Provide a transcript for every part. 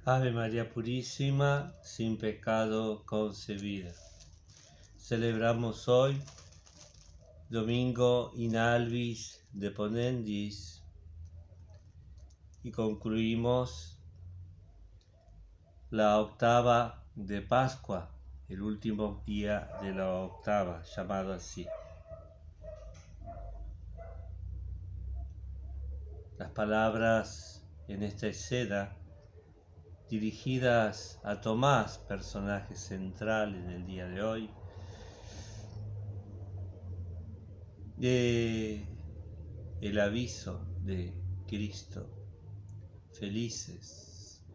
Ave María Purísima, sin pecado concebida. Celebramos hoy, Domingo in Albis Deponendis, y concluimos la octava de Pascua, el último día de la octava, llamado así. Las palabras en esta escena dirigidas a Tomás, personaje central en el día de hoy, de el aviso de Cristo: felices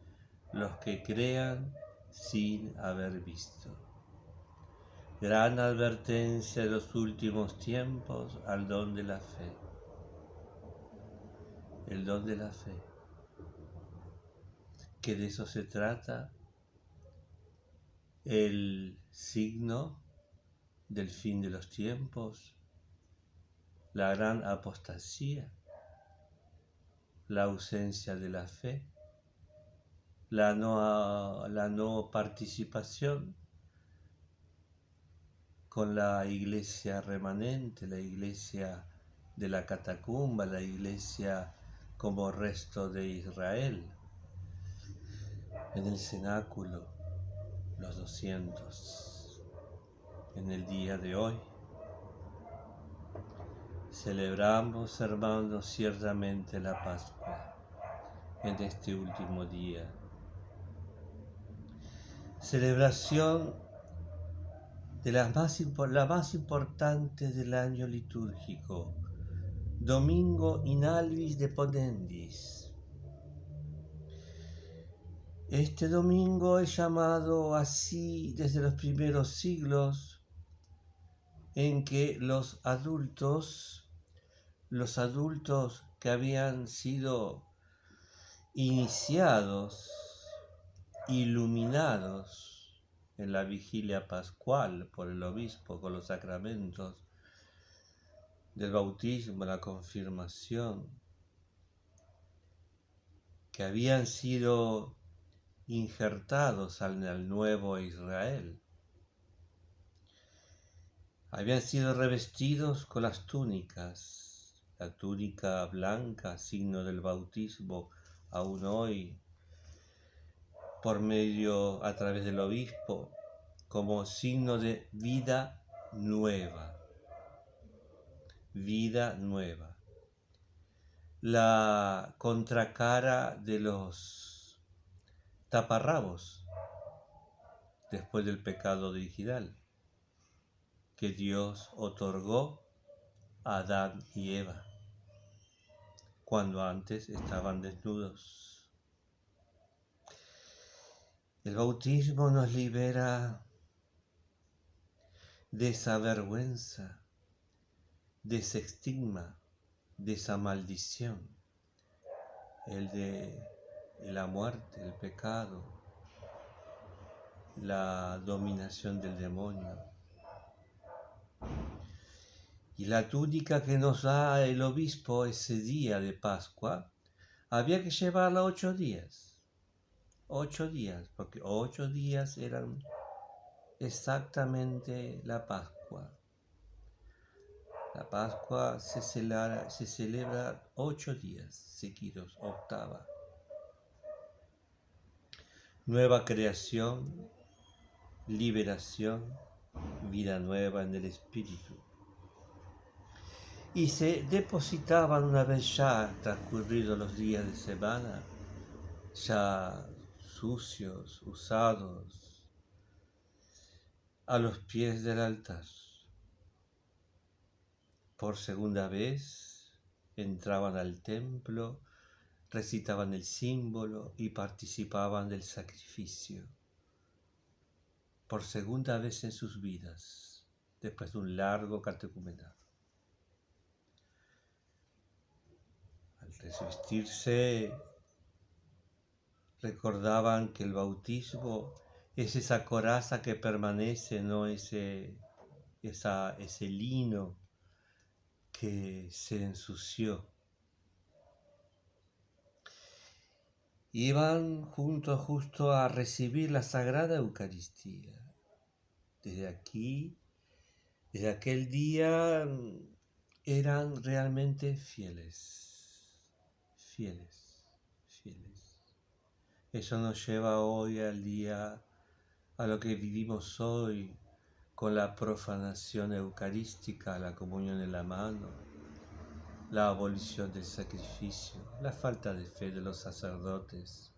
los que crean sin haber visto. Gran advertencia de los últimos tiempos al don de la fe. El don de la fe, que de eso se trata el signo del fin de los tiempos, la gran apostasía, la ausencia de la fe, la no participación con la iglesia remanente, la iglesia de la catacumba, la iglesia como resto de Israel, en el cenáculo, los 200. En el día de hoy celebramos, hermanos, ciertamente la Pascua, en este último día. Celebración de la más importante del año litúrgico, Domingo in Albis Deponendis. Este domingo es llamado así desde los primeros siglos, en que los adultos que habían sido iniciados, iluminados en la vigilia pascual por el obispo con los sacramentos del bautismo, la confirmación, que habían sido injertados al nuevo Israel, habían sido revestidos con las túnicas, la túnica blanca, signo del bautismo, aún hoy, a través del obispo, como signo de vida nueva. Vida nueva. La contracara de los taparrabos después del pecado original que Dios otorgó a Adán y Eva, cuando antes estaban desnudos. El bautismo nos libera de esa vergüenza, de ese estigma, de esa maldición, el de la muerte, el pecado, la dominación del demonio. Y la túnica que nos da el obispo ese día de Pascua, había que llevarla 8 días. 8 días, porque 8 días eran exactamente la Pascua. La Pascua se celebra 8 días seguidos, octava. Nueva creación, liberación, vida nueva en el Espíritu. Y se depositaban, una vez ya transcurridos los días de semana, ya sucios, usados, a los pies del altar. Por segunda vez entraban al templo, recitaban el símbolo y participaban del sacrificio. Por segunda vez en sus vidas, después de un largo catecumenado. Al resistirse, recordaban que el bautismo es esa coraza que permanece, no ese lino que se ensució. iban juntos justo a recibir la Sagrada Eucaristía. Desde aquí, desde aquel día, eran realmente fieles, fieles, fieles. Eso nos lleva hoy al día, a lo que vivimos hoy, con la profanación eucarística, la comunión en la mano, la abolición del sacrificio, la falta de fe de los sacerdotes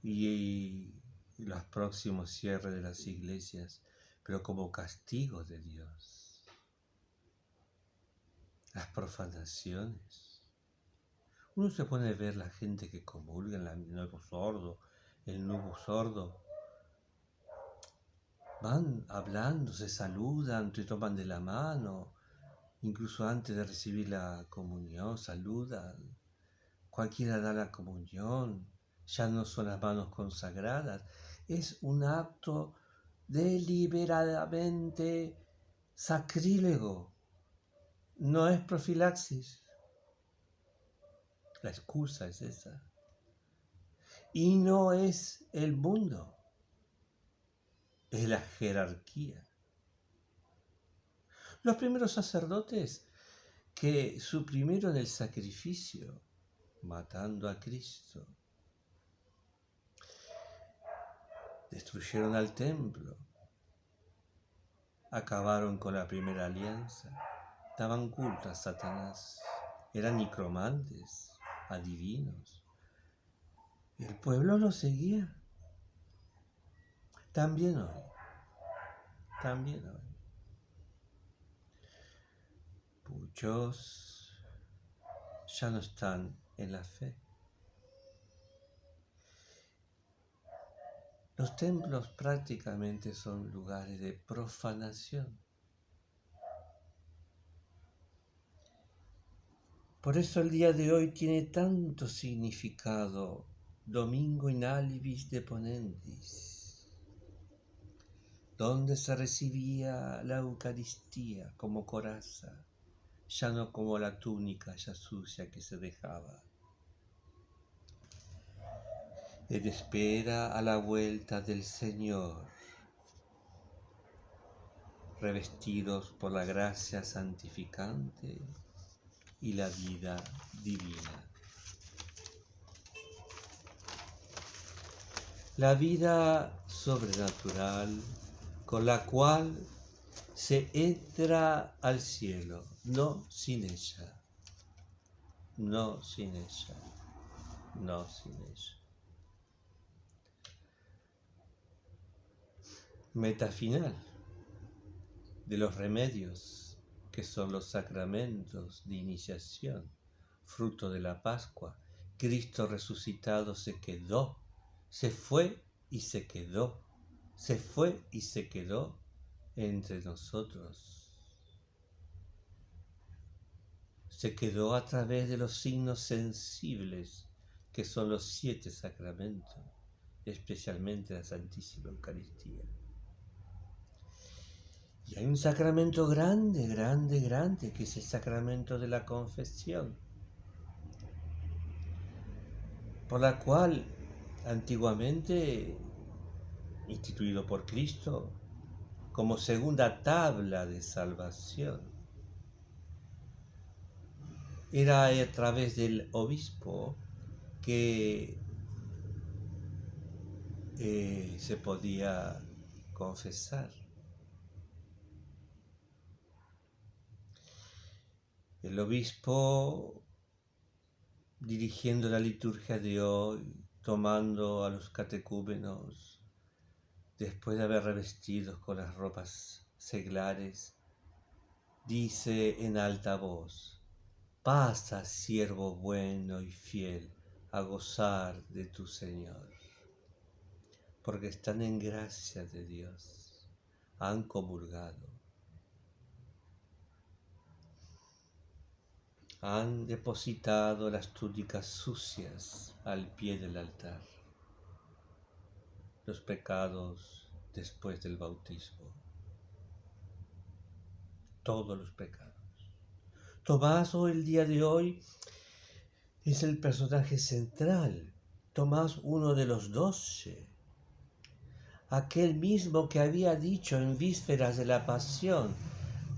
y los próximos cierres de las iglesias, pero como castigo de Dios. Las profanaciones. Uno se pone a ver la gente que comulga en el nuevo sordo, van hablando, se saludan, te toman de la mano, incluso antes de recibir la comunión, saludan. Cualquiera da la comunión, ya no son las manos consagradas. Es un acto deliberadamente sacrílego. No es profilaxis. La excusa es esa. Y no es el mundo, es la jerarquía. Los primeros sacerdotes que suprimieron el sacrificio, matando a Cristo, destruyeron al templo, acabaron con la primera alianza, daban culto a Satanás, eran necromantes, adivinos. El pueblo lo seguía. También hoy, también hoy. Muchos ya no están en la fe. Los templos prácticamente son lugares de profanación. Por eso el día de hoy tiene tanto significado, Domingo in alibis deponendis, donde se recibía la Eucaristía como coraza, ya no como la túnica ya sucia que se dejaba. En espera a la vuelta del Señor, revestidos por la gracia santificante y la vida divina. La vida sobrenatural con la cual se entra al cielo, no sin ella, no sin ella, no sin ella. Meta final de los remedios que son los sacramentos de iniciación, fruto de la Pascua. Cristo resucitado se quedó, se fue y se quedó, se fue y se quedó entre nosotros. Se quedó a través de los signos sensibles que son los 7 sacramentos, especialmente la Santísima Eucaristía. Y hay un sacramento grande, grande, grande, que es el sacramento de la confesión, por la cual antiguamente, instituido por Cristo, como segunda tabla de salvación, era a través del obispo que se podía confesar. El obispo, dirigiendo la liturgia de hoy, tomando a los catecúmenos, después de haber revestidos con las ropas seglares, dice en alta voz: pasa, siervo bueno y fiel, a gozar de tu Señor. Porque están en gracia de Dios, han comulgado, han depositado las túnicas sucias al pie del altar, los pecados después del bautismo, todos los pecados. Tomás, el día de hoy, es el personaje central, Tomás, uno de los 12, aquel mismo que había dicho en vísperas de la pasión,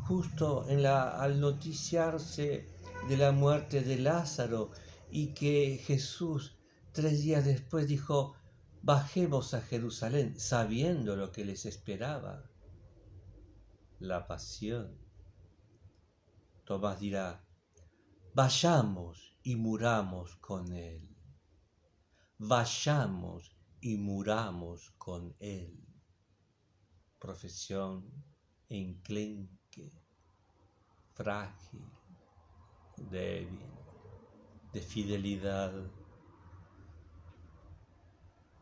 justo al noticiarse de la muerte de Lázaro, y que Jesús 3 días después dijo: bajemos a Jerusalén, sabiendo lo que les esperaba, la pasión. Tomás dirá: vayamos y muramos con él. Vayamos y muramos con él. Profesión enclenque, frágil, débil, de fidelidad.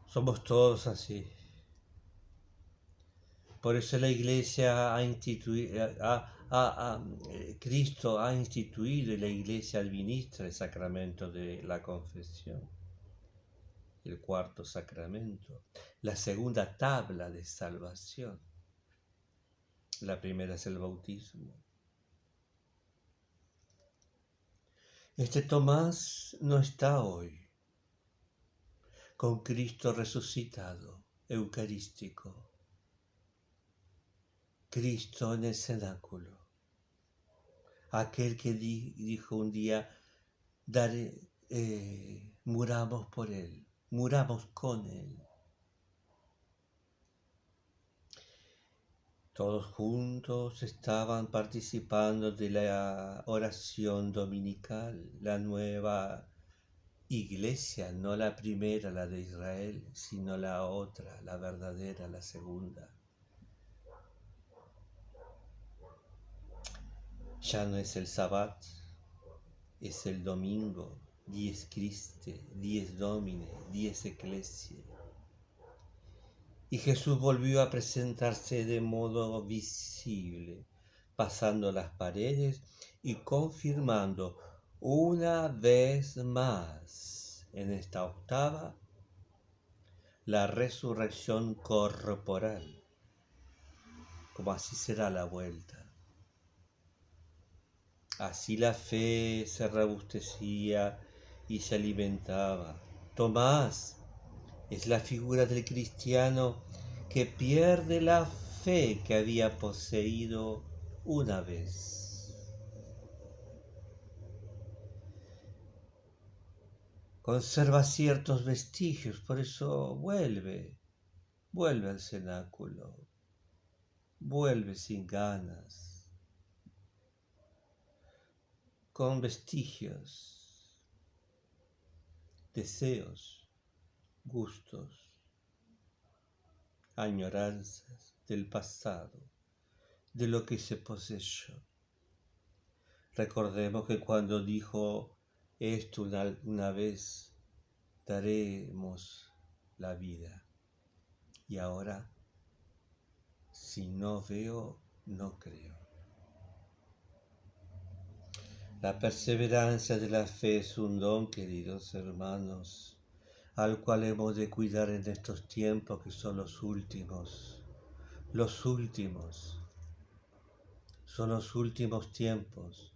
Somos todos así. Por eso la Iglesia ha instituido, Cristo ha instituido, y la Iglesia administra el sacramento de la confesión, el cuarto sacramento, la segunda tabla de salvación. La primera es el bautismo. Este Tomás no está hoy con Cristo resucitado, eucarístico. Cristo en el cenáculo. Aquel que dijo un día: muramos por él, muramos con él. Todos juntos estaban participando de la oración dominical, la nueva iglesia, no la primera, la de Israel, sino la otra, la verdadera, la segunda. Ya no es el Sabbat, es el domingo, dies Christi, dies Domine, dies Ecclesiae. Y Jesús volvió a presentarse de modo visible, pasando las paredes y confirmando una vez más en esta octava la resurrección corporal, como así será la vuelta. Así la fe se robustecía y se alimentaba. Tomás es la figura del cristiano que pierde la fe que había poseído una vez. Conserva ciertos vestigios, por eso vuelve al cenáculo, vuelve sin ganas, con vestigios, deseos, gustos, añoranzas del pasado, de lo que se poseyó. Recordemos que cuando dijo esto una vez, daremos la vida. Y ahora, si no veo, no creo. La perseverancia de la fe es un don, queridos hermanos, al cual hemos de cuidar en estos tiempos que son los últimos. Son los últimos tiempos.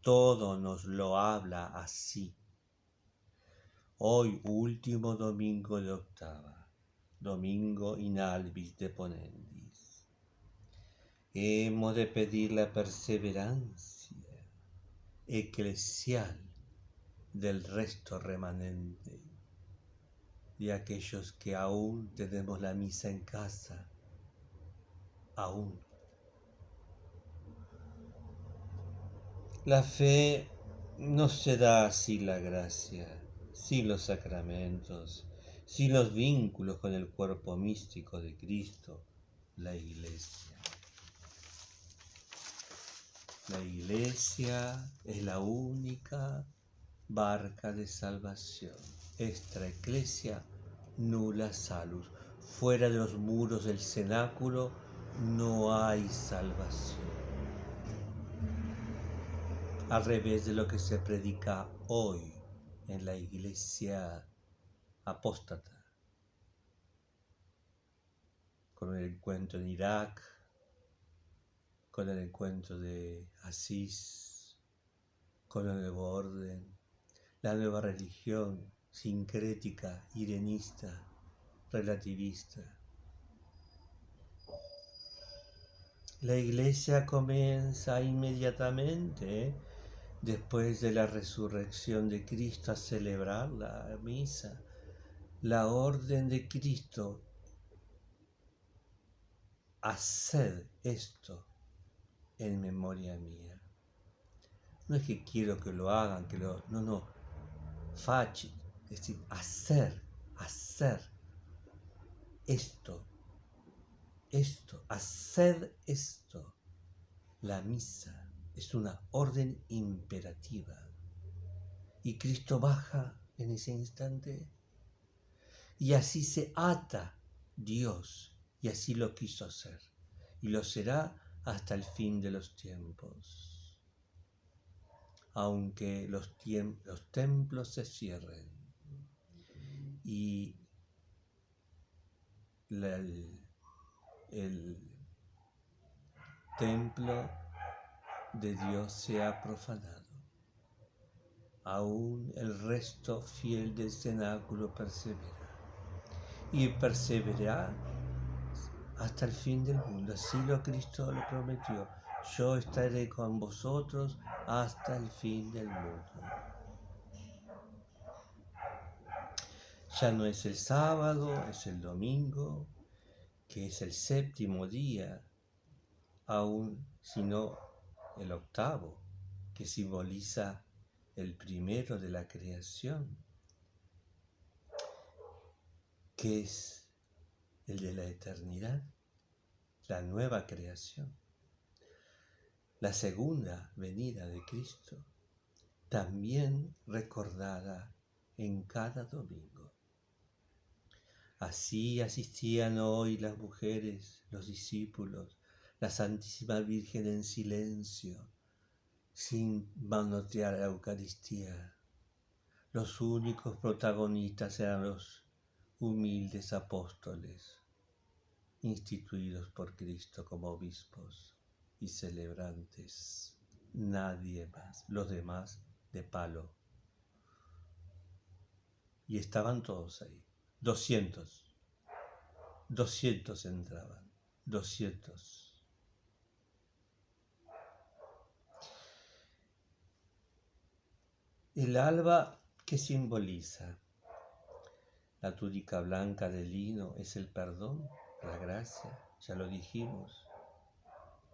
Todo nos lo habla así. Hoy, último domingo de octava, domingo in albis deponendis. Hemos de pedir la perseverancia eclesial del resto remanente, de aquellos que aún tenemos la misa en casa, aún. La fe no se da sin la gracia, sin los sacramentos, sin los vínculos con el cuerpo místico de Cristo, la Iglesia. La Iglesia es la única barca de salvación. Extra ecclesia nulla salus. Fuera de los muros del cenáculo no hay salvación. Al revés de lo que se predica hoy en la Iglesia apóstata, con el encuentro en Irak, con el encuentro de Asís, con el nuevo orden, la nueva religión sincrética, irenista, relativista. La Iglesia comienza inmediatamente después de la resurrección de Cristo a celebrar la misa. La orden de Cristo: haced esto en memoria mía. No es que quiero que lo hagan, no, facit, es decir, hacer esto, haced esto. La misa es una orden imperativa y Cristo baja en ese instante y así se ata Dios, y así lo quiso hacer y lo será hasta el fin de los tiempos, aunque los templos se cierren y el templo de Dios sea profanado. Aún el resto fiel del cenáculo persevera y perseverará hasta el fin del mundo. Así Cristo lo prometió: yo estaré con vosotros hasta el fin del mundo. Ya no es el sábado, es el domingo, que es el séptimo día, aún sino el octavo, que simboliza el primero de la creación, que es el de la eternidad, la nueva creación, la segunda venida de Cristo, también recordada en cada domingo. Así asistían hoy las mujeres, los discípulos, la Santísima Virgen en silencio, sin manotear la Eucaristía. Los únicos protagonistas eran los humildes apóstoles, instituidos por Cristo como obispos y celebrantes. Nadie más, los demás de palo. Y estaban todos ahí. 200 entraban, 200. El alba, ¿qué simboliza? La túnica blanca de lino es el perdón, la gracia, ya lo dijimos,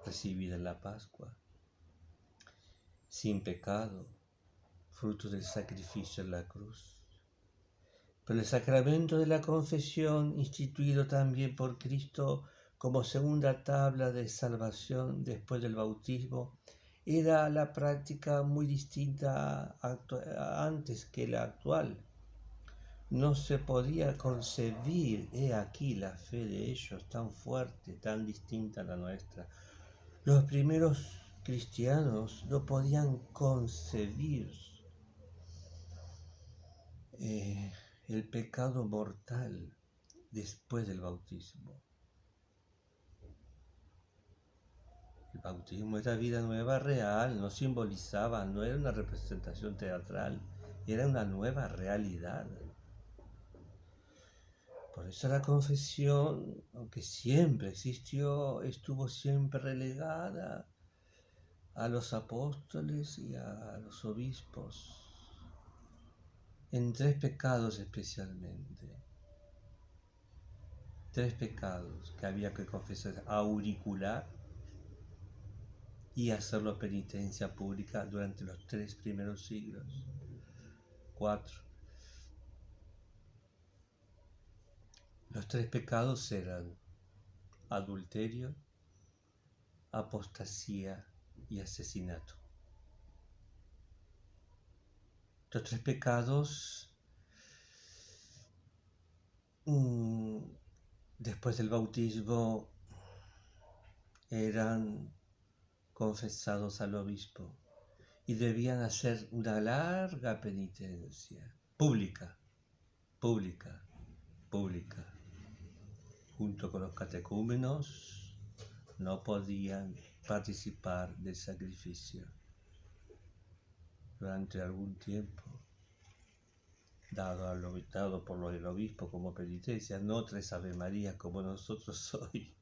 recibida en la Pascua, sin pecado, fruto del sacrificio en la cruz. Pero el sacramento de la confesión, instituido también por Cristo como segunda tabla de salvación después del bautismo, era la práctica muy distinta antes que la actual. No se podía concebir, he aquí la fe de ellos tan fuerte, tan distinta a la nuestra. Los primeros cristianos no podían concebir el pecado mortal después del bautismo. El bautismo era vida nueva real, no simbolizaba, no era una representación teatral, era una nueva realidad. Por eso la confesión, aunque siempre existió, estuvo siempre relegada a los apóstoles y a los obispos, en 3 pecados especialmente. 3 pecados que había que confesar: auricular y hacerlo penitencia pública durante los 3 primeros siglos. 4. Los 3 pecados eran adulterio, apostasía y asesinato. Los 3 pecados, después del bautismo, eran confesados al obispo y debían hacer una larga penitencia, pública, junto con los catecúmenos. No podían participar del sacrificio durante algún tiempo. dado por el obispo como penitencia, no 3 Ave Marías como nosotros hoy.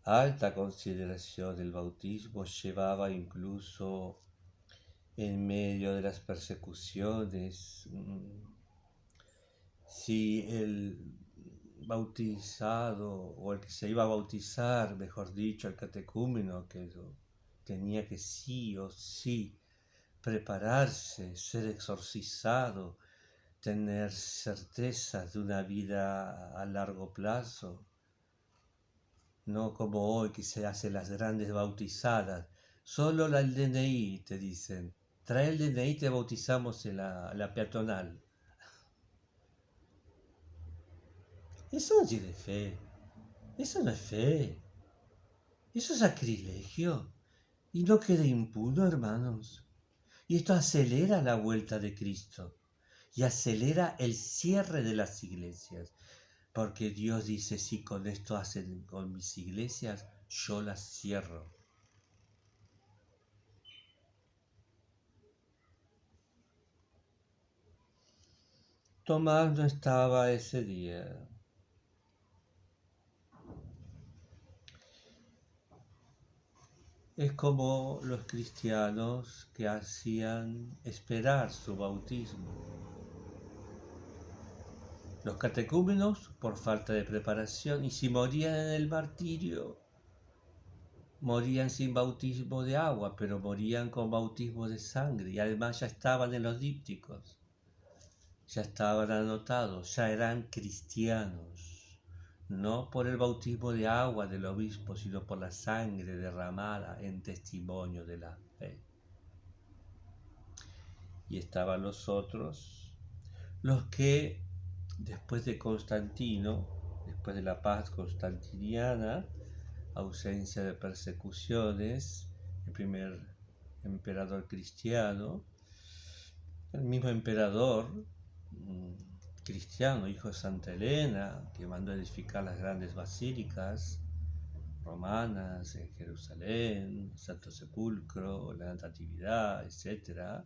Alta consideración del bautismo llevaba incluso en medio de las persecuciones. Si el bautizado o el que se iba a bautizar, mejor dicho, el catecúmeno, que tenía que sí o sí prepararse, ser exorcizado, tener certeza de una vida a largo plazo, no como hoy que se hacen las grandes bautizadas, solo el DNI te dicen, trae el DNI y te bautizamos en la peatonal. Eso no tiene fe, eso no es fe, eso es sacrilegio y no queda impuro, hermanos. Y esto acelera la vuelta de Cristo y acelera el cierre de las iglesias, porque Dios dice, si con esto hacen con mis iglesias, yo las cierro. Tomás no estaba ese día. Es como los cristianos que hacían esperar su bautismo. Los catecúmenos por falta de preparación, y si morían en el martirio, morían sin bautismo de agua, pero morían con bautismo de sangre, y además ya estaban en los dípticos, ya estaban anotados, ya eran cristianos, no por el bautismo de agua del obispo, sino por la sangre derramada en testimonio de la fe. Y estaban los otros, los que después de Constantino, después de la paz constantiniana, ausencia de persecuciones, el primer emperador cristiano, el mismo emperador cristiano, hijo de Santa Elena, que mandó edificar las grandes basílicas romanas en Jerusalén, Santo Sepulcro, la Natividad, etc.,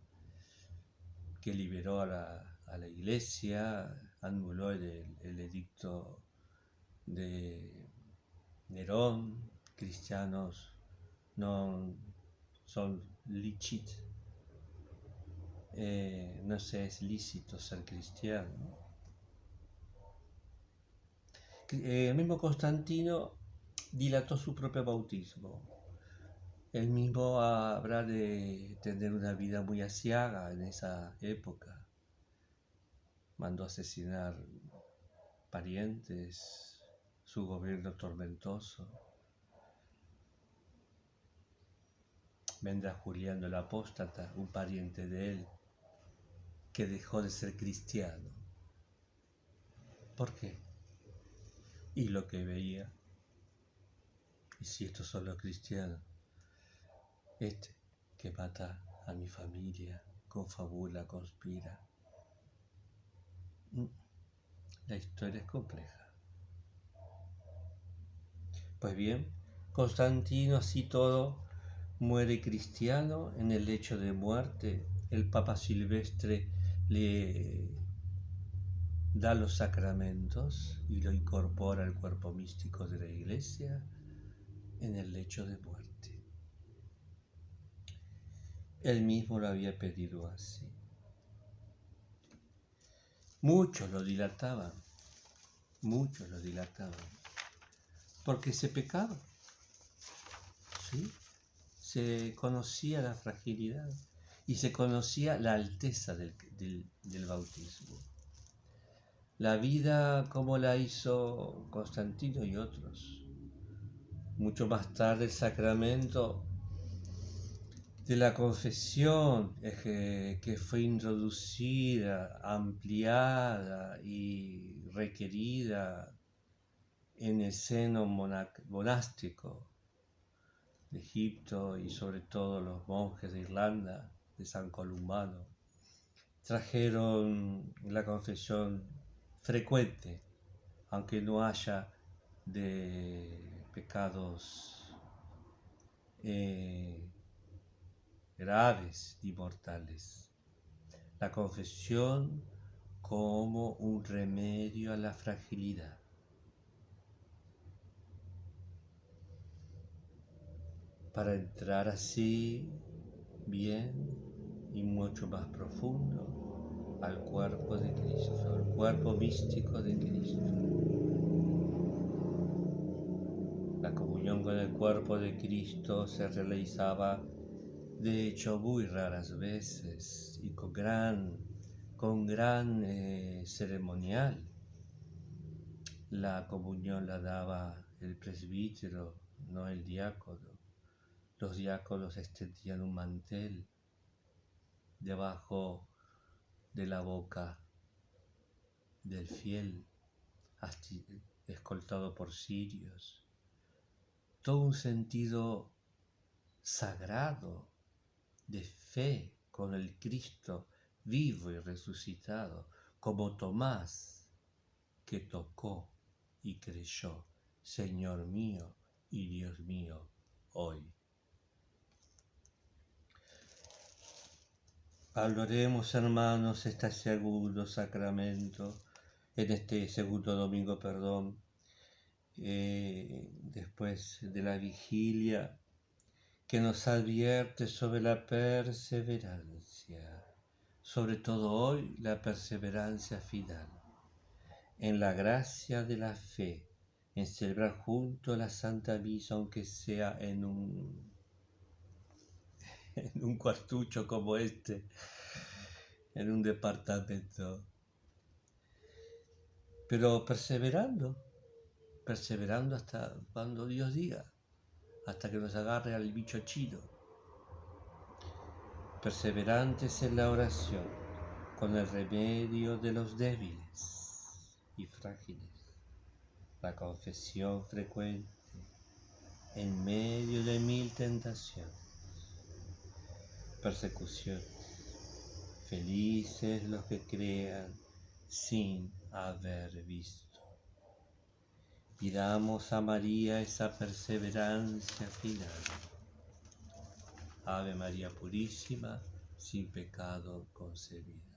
que liberó a la iglesia, anuló el edicto de Nerón, cristianos no son licit, no se es lícito ser cristiano. El mismo Constantino dilató su propio bautismo. Él mismo habrá de tener una vida muy aciaga en esa época. Mandó asesinar parientes, su gobierno tormentoso. Vendrá Juliano el Apóstata, un pariente de él, que dejó de ser cristiano. ¿Por qué? Y lo que veía. Y si estos son los cristianos, este que mata a mi familia, confabula, conspira. La historia es compleja. Pues bien, Constantino así todo muere cristiano. En el lecho de muerte el Papa Silvestre le da los sacramentos y lo incorpora al cuerpo místico de la Iglesia en el lecho de muerte. Él mismo lo había pedido así. Muchos lo dilataban, porque se pecaba, ¿sí? Se conocía la fragilidad y se conocía la alteza del bautismo. La vida como la hizo Constantino y otros. Mucho más tarde el sacramento de la confesión que fue introducida, ampliada y requerida en el seno monástico de Egipto y sobre todo los monjes de Irlanda, de San Columbano, trajeron la confesión frecuente, aunque no haya de pecados graves y mortales. La confesión como un remedio a la fragilidad. Para entrar así bien y mucho más profundo al cuerpo de Cristo, al cuerpo místico de Cristo. La comunión con el cuerpo de Cristo se realizaba de hecho muy raras veces y con gran ceremonial. La comunión la daba el presbítero, no el diácono. Los diáconos extendían un mantel debajo de la boca del fiel, escoltado por cirios. Todo un sentido sagrado de fe con el Cristo vivo y resucitado, como Tomás, que tocó y creyó, Señor mío y Dios mío, hoy. Valoremos, hermanos, este segundo sacramento, en este segundo domingo, después de la vigilia, que nos advierte sobre la perseverancia, sobre todo hoy la perseverancia final, en la gracia de la fe, en celebrar junto la Santa Misa, aunque sea en un cuartucho como este, en un departamento, pero perseverando hasta cuando Dios diga, hasta que nos agarre al bicho chino. Perseverantes en la oración, con el remedio de los débiles y frágiles, la confesión frecuente en medio de 1000 tentaciones, persecuciones. Felices los que crean sin haber visto. Pidamos a María esa perseverancia final. Ave María Purísima, sin pecado concebida.